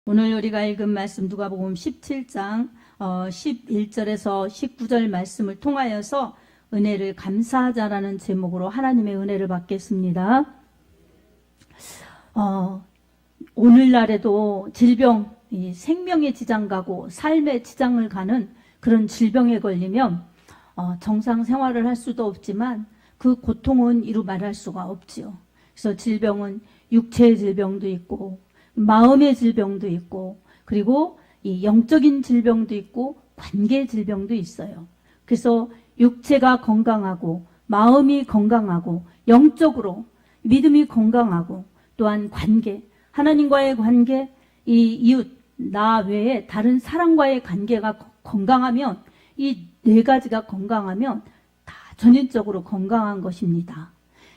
오늘 우리가 읽은 말씀 누가복음 17장 11절에서 19절 말씀을 통하여서 은혜를 감사하자라는 제목으로 하나님의 은혜를 받겠습니다. 오늘날에도 질병, 생명의 지장 가고 삶의 지장을 가는 그런 질병에 걸리면 정상 생활을 할 수도 없지만 그 고통은 이루 말할 수가 없지요. 그래서 질병은 육체의 질병도 있고 마음의 질병도 있고 그리고 이 영적인 질병도 있고 관계 질병도 있어요. 그래서 육체가 건강하고 마음이 건강하고 영적으로 믿음이 건강하고 또한 관계, 하나님과의 관계, 이 이웃, 나 외에 다른 사람과의 관계가 건강하면 이 네 가지가 건강하면 다 전인적으로 건강한 것입니다.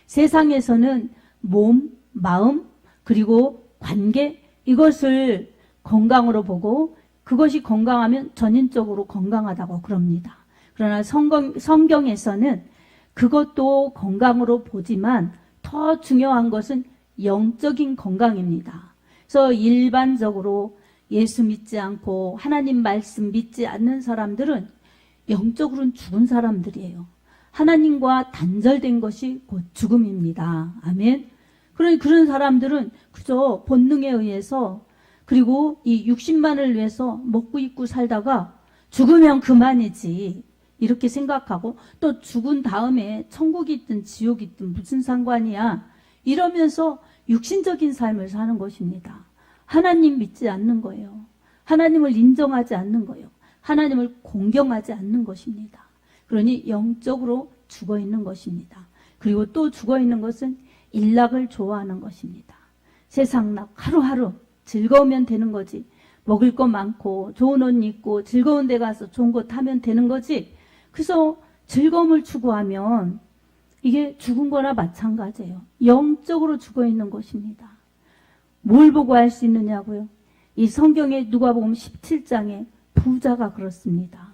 세상에서는 몸, 마음, 그리고 관계, 이것을 건강으로 보고 그것이 건강하면 전인적으로 건강하다고 그럽니다. 그러나 성경에서는 그것도 건강으로 보지만 더 중요한 것은 영적인 건강입니다. 그래서 일반적으로 예수 믿지 않고 하나님 말씀 믿지 않는 사람들은 영적으로는 죽은 사람들이에요. 하나님과 단절된 것이 곧 죽음입니다. 아멘. 그런 사람들은 그저 본능에 의해서 그리고 이 육신만을 위해서 먹고 입고 살다가 죽으면 그만이지 이렇게 생각하고 또 죽은 다음에 천국이 있든 지옥이 있든 무슨 상관이야 이러면서 육신적인 삶을 사는 것입니다. 하나님 믿지 않는 거예요. 하나님을 인정하지 않는 거예요. 하나님을 공경하지 않는 것입니다. 그러니 영적으로 죽어 있는 것입니다. 그리고 또 죽어 있는 것은 일락을 좋아하는 것입니다. 세상락 하루하루 즐거우면 되는 거지. 먹을 거 많고 좋은 옷 입고 즐거운 데 가서 좋은 거 타면 되는 거지. 그래서 즐거움을 추구하면 이게 죽은 거나 마찬가지예요. 영적으로 죽어 있는 것입니다. 뭘 보고 알 수 있느냐고요? 이 성경의 누가복음 17장에 부자가 그렇습니다.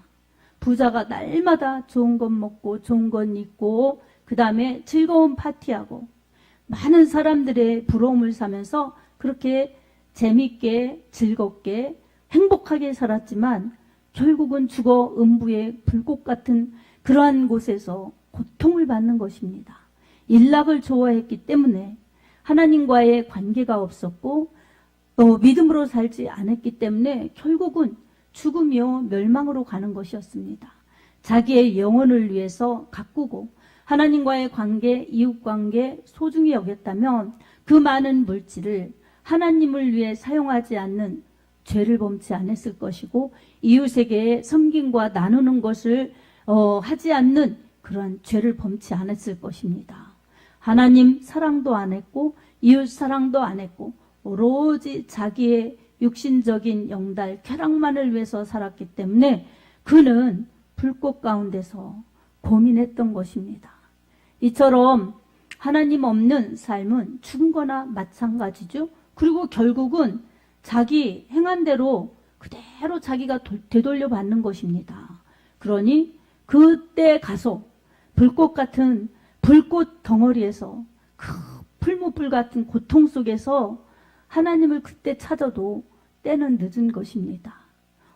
부자가 날마다 좋은 것 먹고 좋은 것 입고 그 다음에 즐거운 파티하고 많은 사람들의 부러움을 사면서 그렇게 재밌게 즐겁게 행복하게 살았지만 결국은 죽어 음부의 불꽃 같은 그러한 곳에서 고통을 받는 것입니다. 일락을 좋아했기 때문에 하나님과의 관계가 없었고 믿음으로 살지 않았기 때문에 결국은 죽으며 멸망으로 가는 것이었습니다. 자기의 영혼을 위해서 가꾸고 하나님과의 관계, 이웃관계 소중히 여겼다면 그 많은 물질을 하나님을 위해 사용하지 않는 죄를 범치 않았을 것이고 이웃에게 섬김과 나누는 것을 하지 않는 그러한 죄를 범치 않았을 것입니다. 하나님 사랑도 안 했고 이웃 사랑도 안 했고 오로지 자기의 육신적인 영달, 쾌락만을 위해서 살았기 때문에 그는 불꽃 가운데서 고민했던 것입니다. 이처럼 하나님 없는 삶은 죽은 거나 마찬가지죠. 그리고 결국은 자기 행한 대로 그대로 자기가 되돌려 받는 것입니다. 그러니 그때 가서 불꽃 같은 불꽃 덩어리에서 그 풀무불 같은 고통 속에서 하나님을 그때 찾아도 때는 늦은 것입니다.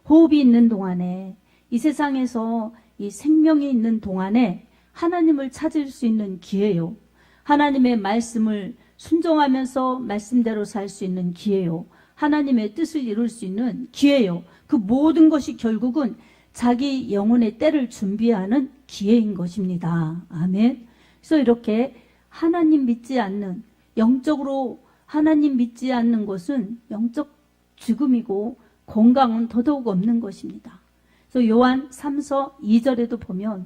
호흡이 있는 동안에 이 세상에서 이 생명이 있는 동안에 하나님을 찾을 수 있는 기회요. 하나님의 말씀을 순종하면서 말씀대로 살 수 있는 기회요. 하나님의 뜻을 이룰 수 있는 기회요. 그 모든 것이 결국은 자기 영혼의 때를 준비하는 기회인 것입니다. 아멘. 그래서 이렇게 하나님 믿지 않는 영적으로 하나님 믿지 않는 것은 영적 죽음이고 건강은 더더욱 없는 것입니다. 그래서 요한 3서 2절에도 보면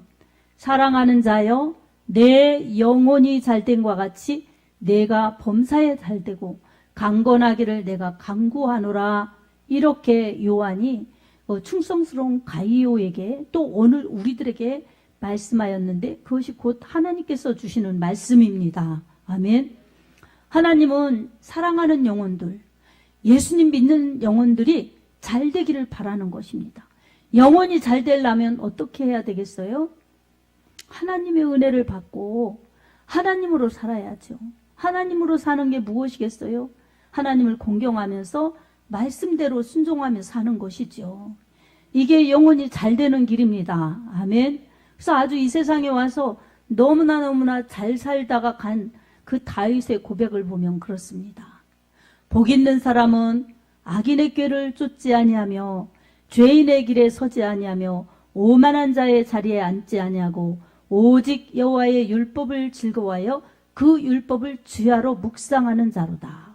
사랑하는 자여 내 영혼이 잘된 것 같이 내가 범사에 잘되고 강건하기를 내가 간구하노라 이렇게 요한이 충성스러운 가이오에게 또 오늘 우리들에게 말씀하였는데 그것이 곧 하나님께서 주시는 말씀입니다. 아멘. 하나님은 사랑하는 영혼들, 예수님 믿는 영혼들이 잘 되기를 바라는 것입니다. 영혼이 잘 되려면 어떻게 해야 되겠어요? 하나님의 은혜를 받고 하나님으로 살아야죠. 하나님으로 사는 게 무엇이겠어요? 하나님을 공경하면서 말씀대로 순종하며 사는 것이죠. 이게 영혼이 잘 되는 길입니다. 아멘. 그래서 아주 이 세상에 와서 너무나 잘 살다가 간 그 다윗의 고백을 보면 그렇습니다. 복 있는 사람은 악인의 꾀를 쫓지 아니하며 죄인의 길에 서지 아니하며 오만한 자의 자리에 앉지 아니하고 오직 여호와의 율법을 즐거워하여 그 율법을 주야로 묵상하는 자로다.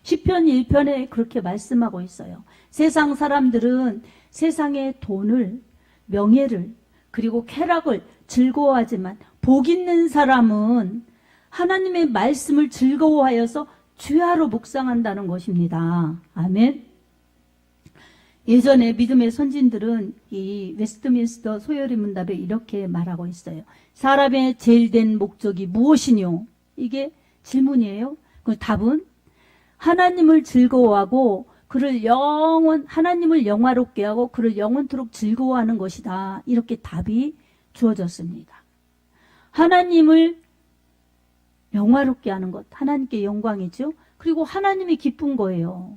시편 1편에 그렇게 말씀하고 있어요. 세상 사람들은 세상의 돈을, 명예를, 그리고 쾌락을 즐거워하지만 복 있는 사람은 하나님의 말씀을 즐거워하여서 주야로 묵상한다는 것입니다. 아멘. 예전에 믿음의 선진들은 이 웨스트민스터 소요리 문답에 이렇게 말하고 있어요. 사람의 제일 된 목적이 무엇이뇨? 이게 질문이에요. 그 답은 하나님을 즐거워하고 하나님을 영화롭게 하고 그를 영원토록 즐거워하는 것이다. 이렇게 답이 주어졌습니다. 하나님을 영화롭게 하는 것, 하나님께 영광이죠. 그리고 하나님이 기쁜 거예요.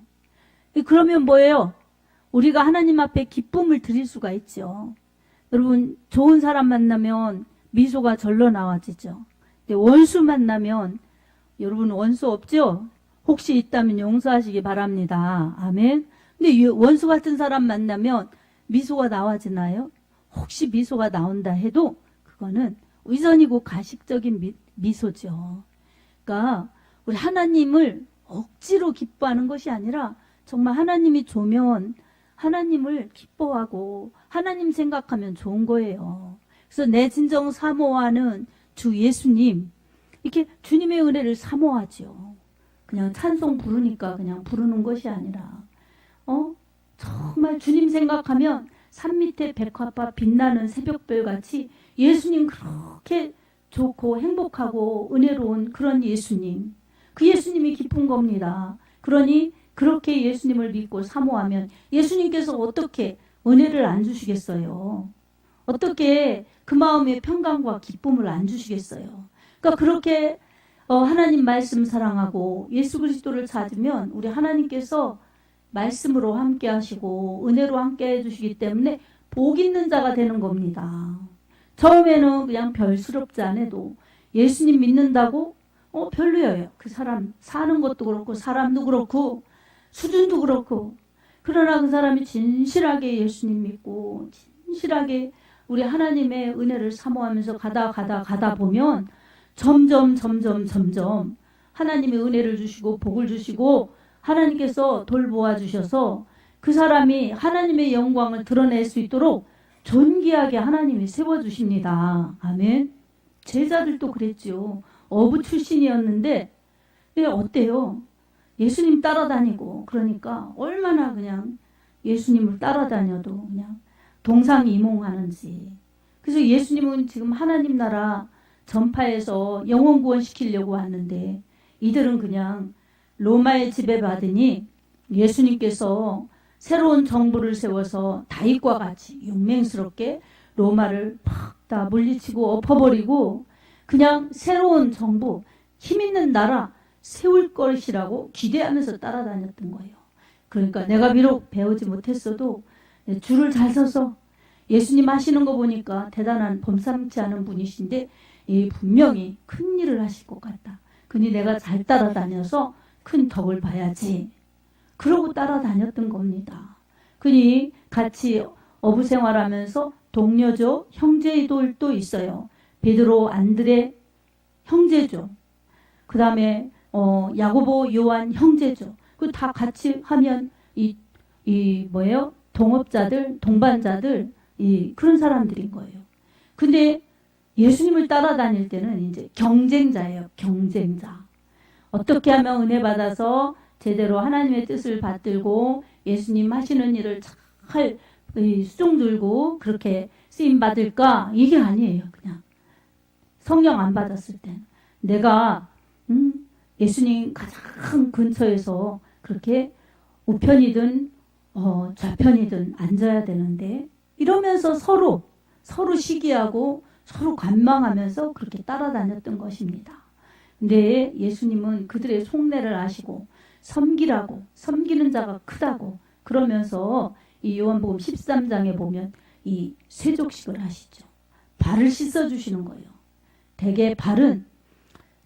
그러면 뭐예요? 우리가 하나님 앞에 기쁨을 드릴 수가 있죠. 여러분, 좋은 사람 만나면 미소가 절로 나와지죠. 근데 원수 만나면, 여러분 원수 없죠? 혹시 있다면 용서하시기 바랍니다. 아멘. 근데 원수 같은 사람 만나면 미소가 나와지나요? 혹시 미소가 나온다 해도 그거는 위선이고 가식적인 미소죠. 그러니까 우리 하나님을 억지로 기뻐하는 것이 아니라 정말 하나님이 좋으면 하나님을 기뻐하고 하나님 생각하면 좋은 거예요. 그래서 내 진정 사모하는 주 예수님, 이렇게 주님의 은혜를 사모하죠. 그냥 찬송 부르니까 그냥 부르는 것이 아니라 정말 주님 생각하면 산 밑에 백화파 빛나는 새벽별같이 예수님 그렇게 좋고 행복하고 은혜로운 그런 예수님, 그 예수님이 기쁜 겁니다. 그러니 그렇게 예수님을 믿고 사모하면 예수님께서 어떻게 은혜를 안 주시겠어요? 어떻게 그 마음에 평강과 기쁨을 안 주시겠어요? 그러니까 그렇게 하나님 말씀 사랑하고 예수 그리스도를 찾으면 우리 하나님께서 말씀으로 함께 하시고 은혜로 함께 해주시기 때문에 복 있는 자가 되는 겁니다. 처음에는 그냥 별스럽지 않아도 예수님 믿는다고 별로예요. 그 사람 사는 것도 그렇고 사람도 그렇고 수준도 그렇고, 그러나 그 사람이 진실하게 예수님 믿고 진실하게 우리 하나님의 은혜를 사모하면서 가다 보면 점점 하나님의 은혜를 주시고 복을 주시고 하나님께서 돌보아 주셔서 그 사람이 하나님의 영광을 드러낼 수 있도록 존귀하게 하나님이 세워주십니다. 아멘. 제자들도 그랬죠. 어부 출신이었는데 어때요? 예수님 따라다니고 그러니까 얼마나 그냥 예수님을 따라다녀도 그냥 동상이몽하는지. 그래서 예수님은 지금 하나님 나라 전파해서 영혼 구원시키려고 하는데 이들은 그냥 로마의 지배받으니 예수님께서 새로운 정부를 세워서 다윗과 같이 용맹스럽게 로마를 팍 다 물리치고 엎어버리고 그냥 새로운 정부, 힘있는 나라 세울 것이라고 기대하면서 따라다녔던 거예요. 그러니까 내가 비록 배우지 못했어도 줄을 잘 서서 예수님 하시는 거 보니까 대단한 범상치 않은 분이신데 분명히 큰 일을 하실 것 같다. 그니 내가 잘 따라다녀서 큰 덕을 봐야지. 그러고 따라다녔던 겁니다. 그니 같이 어부 생활하면서 동료죠. 형제들도 있어요. 베드로, 안드레 형제죠. 그 다음에 야고보, 요한 형제죠. 그 다 같이 하면 뭐예요? 동업자들, 동반자들 그런 사람들인 거예요. 근데 예수님을 따라다닐 때는 이제 경쟁자예요. 경쟁자. 어떻게 하면 은혜 받아서 제대로 하나님의 뜻을 받들고 예수님 하시는 일을 잘 수종 들고 그렇게 쓰임 받을까? 이게 아니에요. 그냥 성령 안 받았을 땐 내가 예수님 가장 근처에서 그렇게 우편이든 좌편이든 앉아야 되는데 이러면서 서로 시기하고 서로 관망하면서 그렇게 따라다녔던 것입니다. 근데 예수님은 그들의 속내를 아시고 섬기라고, 섬기는 자가 크다고 그러면서 이 요한복음 13장에 보면 이 세족식을 하시죠. 발을 씻어주시는 거예요. 대개 발은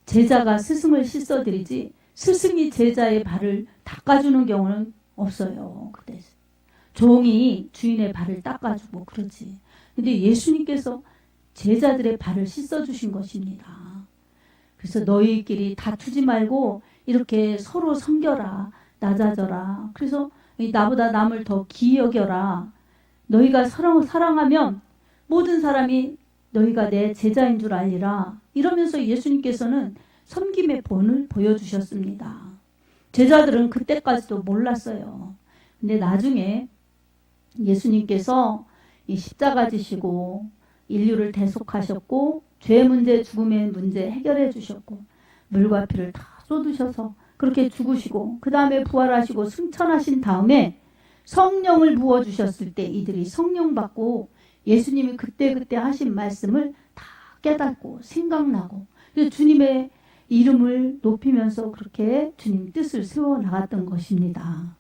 제자가 스승을 씻어드리지 스승이 제자의 발을 닦아주는 경우는 없어요. 그때 종이 주인의 발을 닦아주고 그러지. 근데 예수님께서 제자들의 발을 씻어주신 것입니다. 그래서 너희끼리 다투지 말고 이렇게 서로 섬겨라, 낮아져라. 그래서 나보다 남을 더 귀히 여겨라. 너희가 사랑하면 모든 사람이 너희가 내 제자인 줄 알리라. 이러면서 예수님께서는 섬김의 본을 보여주셨습니다. 제자들은 그때까지도 몰랐어요. 근데 나중에 예수님께서 이 십자가 지시고 인류를 대속하셨고 죄 문제, 죽음의 문제 해결해 주셨고 물과 피를 다 쏟으셔서 그렇게 죽으시고 그 다음에 부활하시고 승천하신 다음에 성령을 부어주셨을 때 이들이 성령 받고 예수님이 그때 하신 말씀을 다 깨닫고 생각나고 주님의 이름을 높이면서 그렇게 주님 뜻을 세워나갔던 것입니다.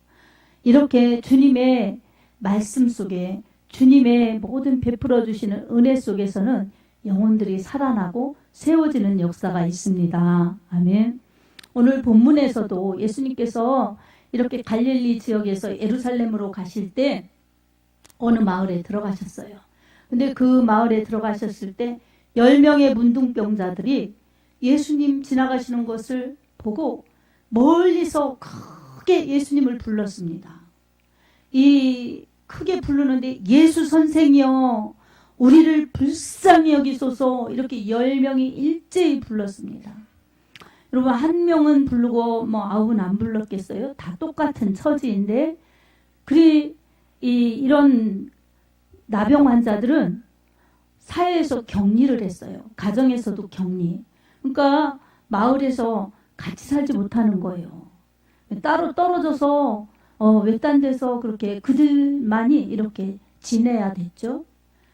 이렇게 주님의 말씀 속에 주님의 모든 베풀어 주시는 은혜 속에서는 영혼들이 살아나고 세워지는 역사가 있습니다. 아멘. 오늘 본문에서도 예수님께서 이렇게 갈릴리 지역에서 예루살렘으로 가실 때 어느 마을에 들어가셨어요. 근데 그 마을에 들어가셨을 때 10명의 문둥병자들이 예수님 지나가시는 것을 보고 멀리서 크게 예수님을 불렀습니다. 이 크게 부르는데 예수 선생이여 우리를 불쌍히 여기소서 이렇게 10명이 일제히 불렀습니다. 여러분 한 명은 부르고 뭐 9은 안 불렀겠어요? 다 똑같은 처지인데 이런 나병 환자들은 사회에서 격리를 했어요. 가정에서도 격리. 그러니까 마을에서 같이 살지 못하는 거예요. 따로 떨어져서 외딴 데서 그렇게 그들만이 이렇게 지내야 됐죠.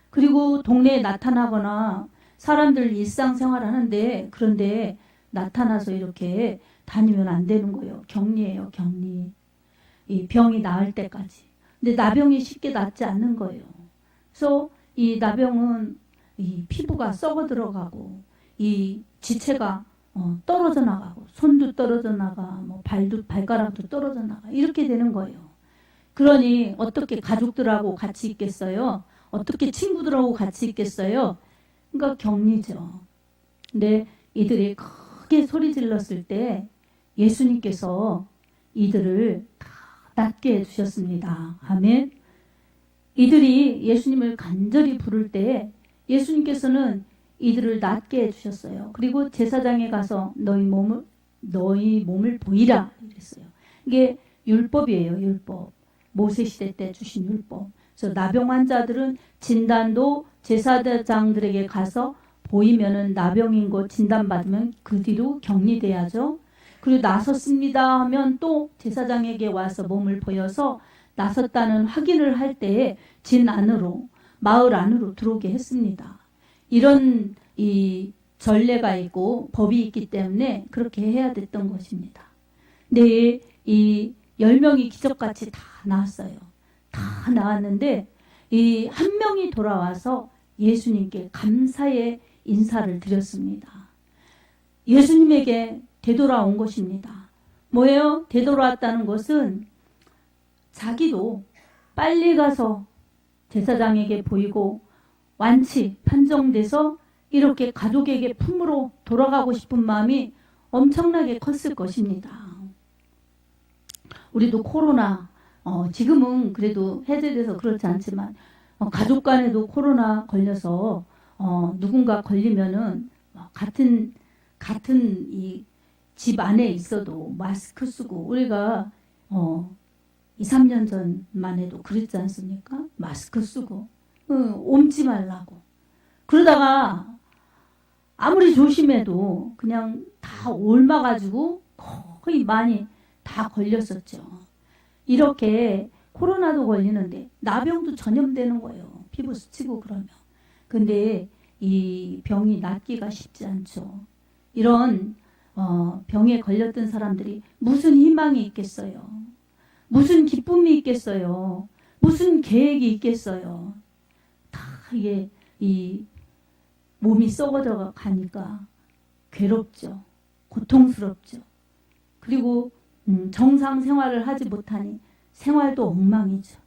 그리고 동네에 나타나거나 사람들 일상생활 하는데 그런데 나타나서 이렇게 다니면 안 되는 거예요. 격리예요, 격리. 이 병이 나을 때까지. 근데 나병이 쉽게 낫지 않는 거예요. 그래서 이 나병은 이 피부가 썩어 들어가고 이 지체가 떨어져 나가고 손도 떨어져 나가 뭐 발가락도 떨어져 나가 이렇게 되는 거예요. 그러니 어떻게 가족들하고 같이 있겠어요? 어떻게 친구들하고 같이 있겠어요? 그러니까 격리죠. 근데 이들이 크게 소리 질렀을 때 예수님께서 이들을 다 낫게 해주셨습니다. 아멘. 이들이 예수님을 간절히 부를 때 예수님께서는 이들을 낫게 해주셨어요. 그리고 제사장에 가서 너희 몸을 보이라 그랬어요. 이게 율법이에요. 율법. 모세시대 때 주신 율법. 그래서 나병 환자들은 진단도 제사장들에게 가서 보이면은 나병인 거 진단받으면 그 뒤로 격리돼야죠. 그리고 나섰습니다 하면 또 제사장에게 와서 몸을 보여서 나섰다는 확인을 할 때에 진 안으로 마을 안으로 들어오게 했습니다. 이런 이 전례가 있고 법이 있기 때문에 그렇게 해야 됐던 것입니다. 근데 이 10명이 기적같이 다 나왔어요. 다 나왔는데 이 한 명이 돌아와서 예수님께 감사의 인사를 드렸습니다. 예수님에게 되돌아온 것입니다. 뭐예요? 되돌아왔다는 것은 자기도 빨리 가서 제사장에게 보이고 완치 판정돼서 이렇게 가족에게 품으로 돌아가고 싶은 마음이 엄청나게 컸을 것입니다. 우리도 코로나 지금은 그래도 해제돼서 그렇지 않지만 가족 간에도 코로나 걸려서 누군가 걸리면은 같은 이 집 안에 있어도 마스크 쓰고 우리가 2, 3년 전만 해도 그랬지 않습니까? 마스크 쓰고 옮지 말라고. 그러다가 아무리 조심해도 그냥 다 옮아가지고 거의 많이 다 걸렸었죠. 이렇게 코로나도 걸리는데 나병도 전염되는 거예요. 피부 스치고 그러면. 근데 이 병이 낫기가 쉽지 않죠. 이런 병에 걸렸던 사람들이 무슨 희망이 있겠어요? 무슨 기쁨이 있겠어요? 무슨 계획이 있겠어요? 다 이게 이 몸이 썩어져 가니까 괴롭죠. 고통스럽죠. 그리고 정상 생활을 하지 못하니 생활도 엉망이죠.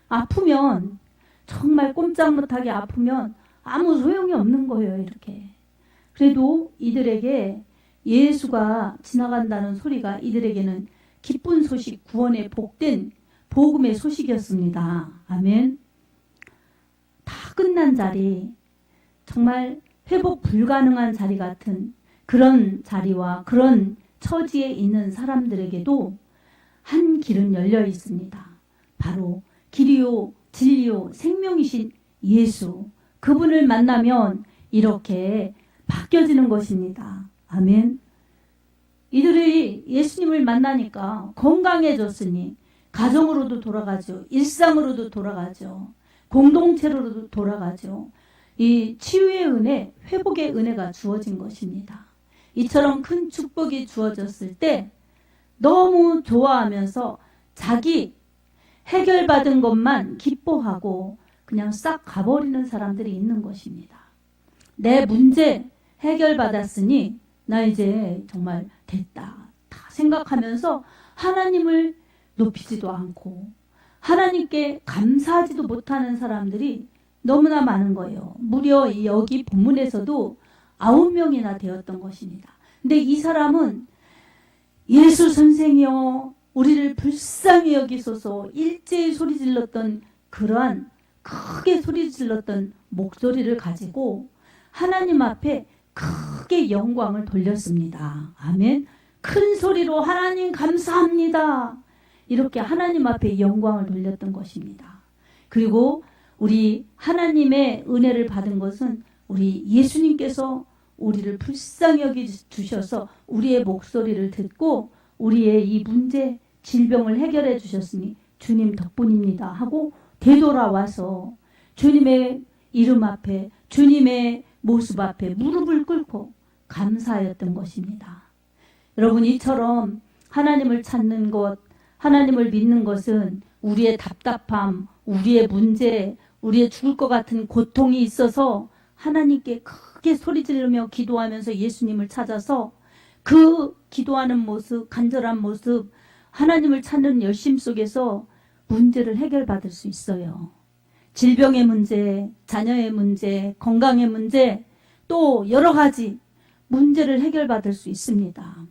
아프면 정말 꼼짝 못하게 아프면 아무 소용이 없는 거예요. 이렇게. 그래도 이들에게 예수가 지나간다는 소리가 이들에게는 기쁜 소식, 구원의 복된 복음의 소식이었습니다. 아멘. 다 끝난 자리, 정말 회복 불가능한 자리 같은 그런 자리와 그런 처지에 있는 사람들에게도 한 길은 열려 있습니다. 바로 길이요, 진리요, 생명이신 예수. 그분을 만나면 이렇게 바뀌어지는 것입니다. 아멘. 이들이 예수님을 만나니까 건강해졌으니 가정으로도 돌아가죠. 일상으로도 돌아가죠. 공동체로도 돌아가죠. 이 치유의 은혜, 회복의 은혜가 주어진 것입니다. 이처럼 큰 축복이 주어졌을 때 너무 좋아하면서 자기 해결받은 것만 기뻐하고 그냥 싹 가버리는 사람들이 있는 것입니다. 내 문제 해결받았으니 나 이제 정말 됐다 다 생각하면서 하나님을 높이지도 않고 하나님께 감사하지도 못하는 사람들이 너무나 많은 거예요. 무려 여기 본문에서도 9명이나 되었던 것입니다. 근데 이 사람은 예수 선생이여 우리를 불쌍히 여기소서 일제히 소리 질렀던 그러한 크게 소리 질렀던 목소리를 가지고 하나님 앞에 크게 영광을 돌렸습니다. 아멘. 큰 소리로 하나님 감사합니다. 이렇게 하나님 앞에 영광을 돌렸던 것입니다. 그리고 우리 하나님의 은혜를 받은 것은 우리 예수님께서 우리를 불쌍히 여기주셔서 우리의 목소리를 듣고 우리의 이 문제, 질병을 해결해 주셨으니 주님 덕분입니다 하고 되돌아와서 주님의 이름 앞에 주님의 모습 앞에 무릎을 꿇고 감사하였던 것입니다. 여러분 이처럼 하나님을 찾는 것, 하나님을 믿는 것은 우리의 답답함, 우리의 문제, 우리의 죽을 것 같은 고통이 있어서 하나님께 크게 소리 지르며 기도하면서 예수님을 찾아서 그 기도하는 모습, 간절한 모습, 하나님을 찾는 열심 속에서 문제를 해결받을 수 있어요. 질병의 문제, 자녀의 문제, 건강의 문제, 또 여러 가지 문제를 해결받을 수 있습니다.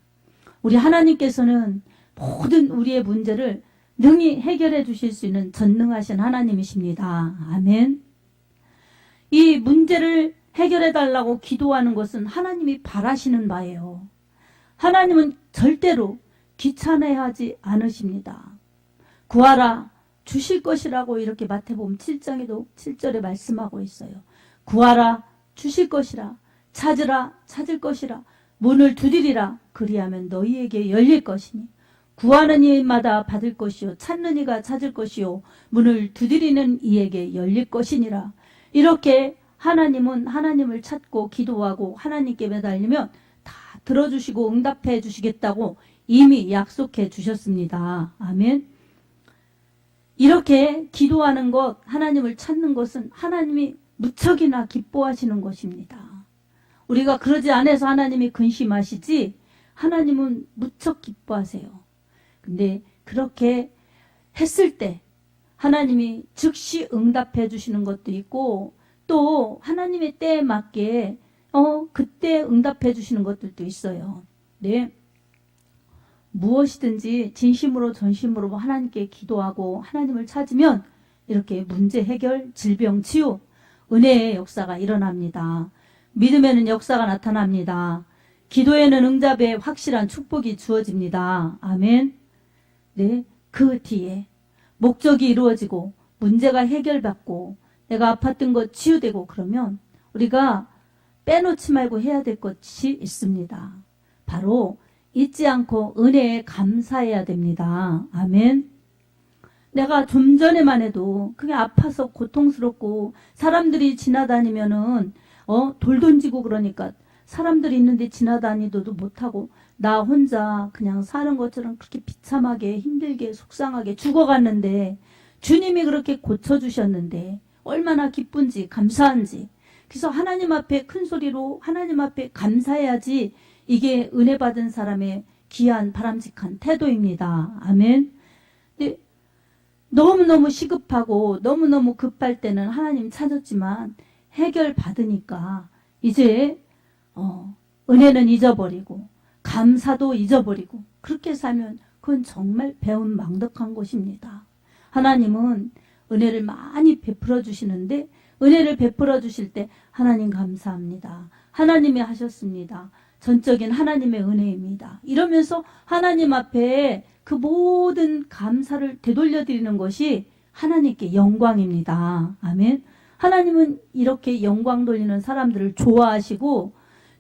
우리 하나님께서는 모든 우리의 문제를 능히 해결해 주실 수 있는 전능하신 하나님이십니다. 아멘. 이 문제를 해결해 달라고 기도하는 것은 하나님이 바라시는 바예요. 하나님은 절대로 귀찮아하지 않으십니다. 구하라 주실 것이라고 이렇게 마태복음 7장에도 7절에 말씀하고 있어요. 구하라 주실 것이라, 찾으라 찾을 것이라, 문을 두드리라 그리하면 너희에게 열릴 것이니 구하는 이마다 받을 것이요 찾는 이가 찾을 것이요 문을 두드리는 이에게 열릴 것이니라. 이렇게 하나님은 하나님을 찾고 기도하고 하나님께 매달리면 다 들어주시고 응답해 주시겠다고 이미 약속해 주셨습니다. 아멘. 이렇게 기도하는 것, 하나님을 찾는 것은 하나님이 무척이나 기뻐하시는 것입니다. 우리가 그러지 않아서 하나님이 근심하시지 하나님은 무척 기뻐하세요. 근데 그렇게 했을 때 하나님이 즉시 응답해 주시는 것도 있고 또 하나님의 때에 맞게 그때 응답해 주시는 것들도 있어요. 네. 무엇이든지 진심으로 전심으로 하나님께 기도하고 하나님을 찾으면 이렇게 문제 해결, 질병 치유, 은혜의 역사가 일어납니다. 믿음에는 역사가 나타납니다. 기도에는 응답의 확실한 축복이 주어집니다. 아멘. 네, 그 뒤에 목적이 이루어지고 문제가 해결받고 내가 아팠던 것 치유되고 그러면 우리가 빼놓지 말고 해야 될 것이 있습니다. 바로 잊지 않고 은혜에 감사해야 됩니다. 아멘. 내가 좀 전에만 해도 그게 아파서 고통스럽고 사람들이 지나다니면은 돌 던지고 그러니까 사람들이 있는데 지나다니도 못하고 나 혼자 그냥 사는 것처럼 그렇게 비참하게 힘들게 속상하게 죽어갔는데 주님이 그렇게 고쳐주셨는데 얼마나 기쁜지 감사한지. 그래서 하나님 앞에 큰 소리로 하나님 앞에 감사해야지 이게 은혜 받은 사람의 귀한 바람직한 태도입니다. 아멘. 근데 너무너무 시급하고 너무너무 급할 때는 하나님 찾았지만 해결 받으니까 이제 은혜는 잊어버리고 감사도 잊어버리고 그렇게 살면 그건 정말 배은망덕한 것입니다. 하나님은 은혜를 많이 베풀어 주시는데 은혜를 베풀어 주실 때 하나님 감사합니다. 하나님이 하셨습니다. 전적인 하나님의 은혜입니다. 이러면서 하나님 앞에 그 모든 감사를 되돌려 드리는 것이 하나님께 영광입니다. 아멘. 하나님은 이렇게 영광 돌리는 사람들을 좋아하시고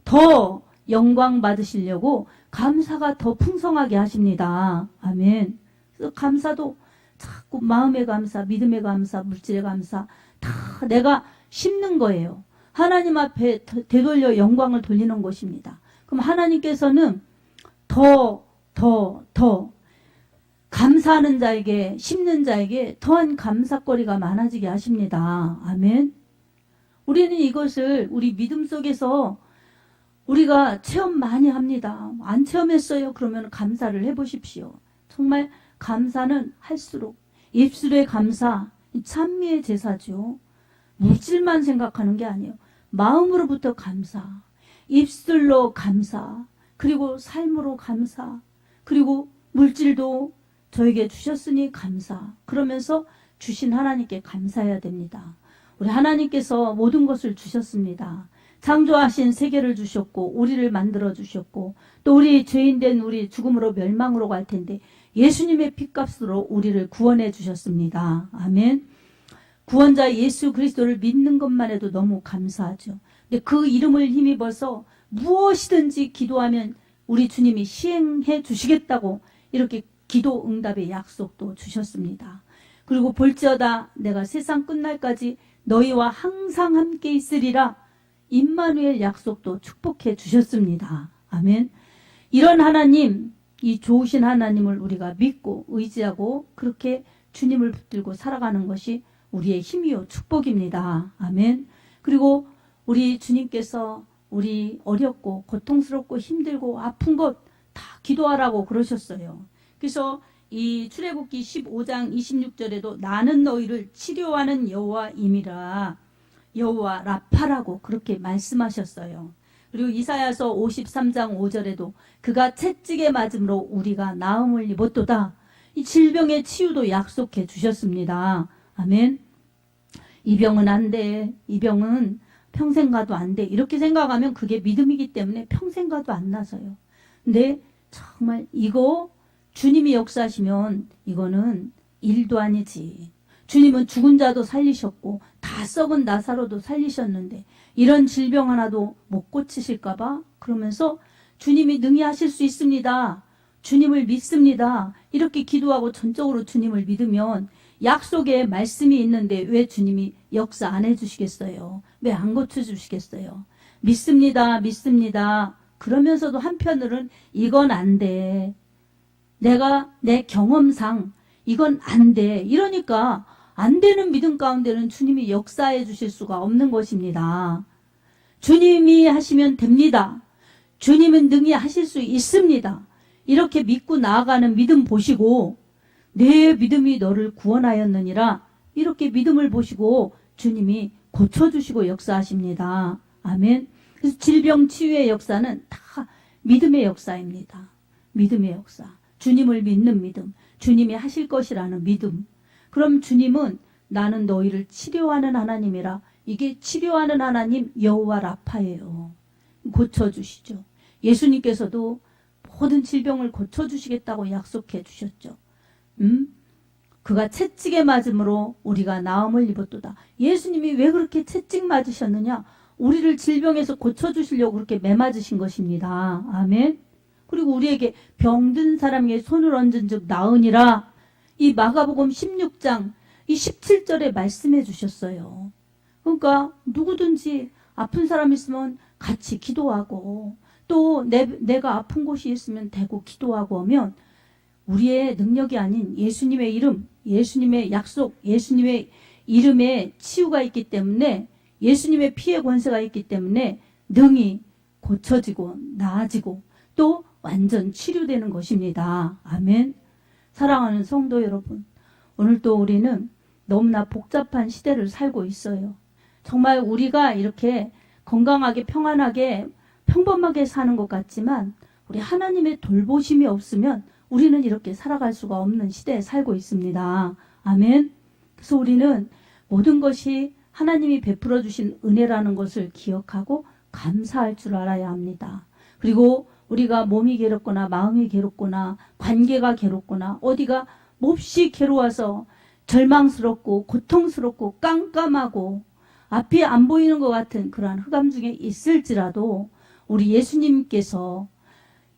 더 영광 받으시려고 감사가 더 풍성하게 하십니다. 아멘. 그래서 감사도 자꾸 마음의 감사, 믿음의 감사, 물질의 감사 다 내가 심는 거예요. 하나님 앞에 되돌려 영광을 돌리는 것입니다. 그럼 하나님께서는 더 감사하는 자에게, 심는 자에게 더한 감사거리가 많아지게 하십니다. 아멘. 우리는 이것을 우리 믿음 속에서 우리가 체험 많이 합니다. 안 체험했어요? 그러면 감사를 해보십시오. 정말 감사는 할수록 입술의 감사, 찬미의 제사죠. 물질만 생각하는 게 아니에요. 마음으로부터 감사, 입술로 감사, 그리고 삶으로 감사, 그리고 물질도 저에게 주셨으니 감사. 그러면서 주신 하나님께 감사해야 됩니다. 우리 하나님께서 모든 것을 주셨습니다. 창조하신 세계를 주셨고 우리를 만들어 주셨고 또 우리 죄인된 우리 죽음으로 멸망으로 갈 텐데 예수님의 피값으로 우리를 구원해 주셨습니다. 아멘. 구원자 예수 그리스도를 믿는 것만 해도 너무 감사하죠. 근데 그 이름을 힘입어서 무엇이든지 기도하면 우리 주님이 시행해 주시겠다고 이렇게 기도 응답의 약속도 주셨습니다. 그리고 볼지어다 내가 세상 끝날까지 너희와 항상 함께 있으리라 임마누엘 약속도 축복해 주셨습니다. 아멘. 이런 하나님, 이 좋으신 하나님을 우리가 믿고 의지하고 그렇게 주님을 붙들고 살아가는 것이 우리의 힘이요 축복입니다. 아멘. 그리고 우리 주님께서 우리 어렵고 고통스럽고 힘들고 아픈 것 다 기도하라고 그러셨어요. 그래서 이 출애굽기 15장 26절에도 나는 너희를 치료하는 여호와임이라 여호와 라파라고 그렇게 말씀하셨어요. 그리고 이사야서 53장 5절에도 그가 채찍에 맞음으로 우리가 나음을 입었도다. 이 질병의 치유도 약속해 주셨습니다. 아멘. 이 병은 안 돼. 이 병은 평생 가도 안 돼. 이렇게 생각하면 그게 믿음이기 때문에 평생 가도 안 나서요. 근데 정말 이거 주님이 역사하시면 이거는 일도 아니지. 주님은 죽은 자도 살리셨고 다 썩은 나사로도 살리셨는데 이런 질병 하나도 못 고치실까 봐 그러면서 주님이 능히 하실 수 있습니다. 주님을 믿습니다. 이렇게 기도하고 전적으로 주님을 믿으면 약속에 말씀이 있는데 왜 주님이 역사 안 해주시겠어요? 왜 안 고쳐주시겠어요? 믿습니다. 믿습니다. 그러면서도 한편으로는 이건 안 돼. 내가 내 경험상 이건 안 돼. 이러니까 안 되는 믿음 가운데는 주님이 역사해 주실 수가 없는 것입니다. 주님이 하시면 됩니다. 주님은 능히 하실 수 있습니다. 이렇게 믿고 나아가는 믿음 보시고 내 믿음이 너를 구원하였느니라 이렇게 믿음을 보시고 주님이 고쳐주시고 역사하십니다. 아멘. 그래서 질병 치유의 역사는 다 믿음의 역사입니다. 믿음의 역사. 주님을 믿는 믿음. 주님이 하실 것이라는 믿음. 그럼 주님은 나는 너희를 치료하는 하나님이라 이게 치료하는 하나님 여호와 라파예요. 고쳐주시죠. 예수님께서도 모든 질병을 고쳐주시겠다고 약속해 주셨죠. 그가 채찍에 맞음으로 우리가 나음을 입었도다. 예수님이 왜 그렇게 채찍 맞으셨느냐? 우리를 질병에서 고쳐주시려고 그렇게 매맞으신 것입니다. 아멘. 그리고 우리에게 병든 사람에게 손을 얹은 즉 나으니라. 이 마가복음 16장 이 17절에 말씀해 주셨어요. 그러니까 누구든지 아픈 사람 있으면 같이 기도하고 또 내가 아픈 곳이 있으면 대고 기도하고 하면 우리의 능력이 아닌 예수님의 이름, 예수님의 약속, 예수님의 이름에 치유가 있기 때문에, 예수님의 피의 권세가 있기 때문에 능히 고쳐지고 나아지고 또 완전 치료되는 것입니다. 아멘. 사랑하는 성도 여러분, 오늘 또 우리는 너무나 복잡한 시대를 살고 있어요. 정말 우리가 이렇게 건강하게 평안하게 평범하게 사는 것 같지만 우리 하나님의 돌보심이 없으면 우리는 이렇게 살아갈 수가 없는 시대에 살고 있습니다. 아멘. 그래서 우리는 모든 것이 하나님이 베풀어 주신 은혜라는 것을 기억하고 감사할 줄 알아야 합니다. 그리고 우리가 몸이 괴롭거나 마음이 괴롭거나 관계가 괴롭거나 어디가 몹시 괴로워서 절망스럽고 고통스럽고 깜깜하고 앞이 안 보이는 것 같은 그러한 흑암 중에 있을지라도 우리 예수님께서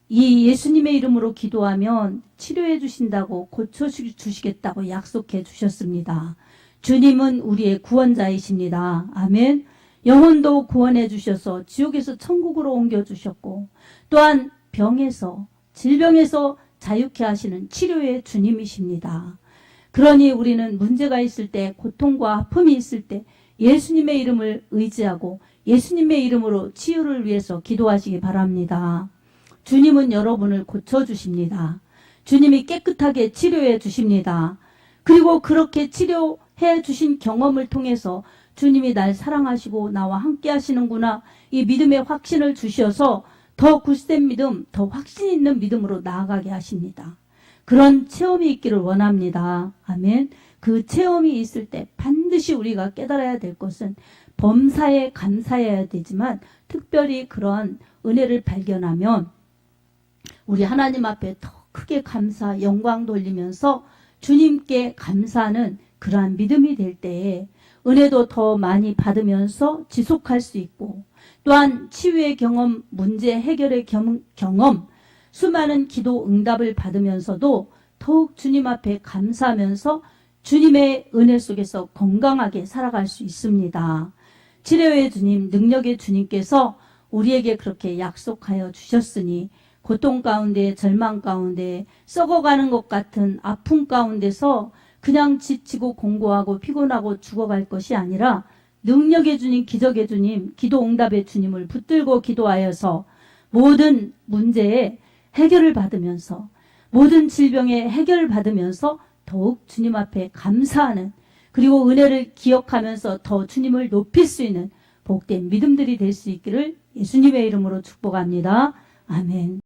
이 예수님의 이름으로 기도하면 치료해 주신다고 고쳐주시겠다고 약속해 주셨습니다. 주님은 우리의 구원자이십니다. 아멘. 영혼도 구원해 주셔서 지옥에서 천국으로 옮겨주셨고 또한 병에서 질병에서 자유케 하시는 치료의 주님이십니다. 그러니 우리는 문제가 있을 때 고통과 아픔이 있을 때 예수님의 이름을 의지하고 예수님의 이름으로 치유를 위해서 기도하시기 바랍니다. 주님은 여러분을 고쳐주십니다. 주님이 깨끗하게 치료해 주십니다. 그리고 그렇게 치료해 주신 경험을 통해서 주님이 날 사랑하시고 나와 함께 하시는구나, 이 믿음의 확신을 주셔서 더 굳센 믿음, 더 확신 있는 믿음으로 나아가게 하십니다. 그런 체험이 있기를 원합니다. 아멘. 그 체험이 있을 때 반드시 우리가 깨달아야 될 것은 범사에 감사해야 되지만 특별히 그런 은혜를 발견하면 우리 하나님 앞에 더 크게 감사, 영광 돌리면서 주님께 감사하는 그러한 믿음이 될 때에 은혜도 더 많이 받으면서 지속할 수 있고 또한 치유의 경험, 문제 해결의 경험, 수많은 기도 응답을 받으면서도 더욱 주님 앞에 감사하면서 주님의 은혜 속에서 건강하게 살아갈 수 있습니다. 치료의 주님, 능력의 주님께서 우리에게 그렇게 약속하여 주셨으니 고통 가운데, 절망 가운데, 썩어가는 것 같은 아픔 가운데서 그냥 지치고 공고하고 피곤하고 죽어갈 것이 아니라 능력의 주님, 기적의 주님, 기도 응답의 주님을 붙들고 기도하여서 모든 문제에 해결을 받으면서 모든 질병에 해결을 받으면서 더욱 주님 앞에 감사하는, 그리고 은혜를 기억하면서 더 주님을 높일 수 있는 복된 믿음들이 될 수 있기를 예수님의 이름으로 축복합니다. 아멘.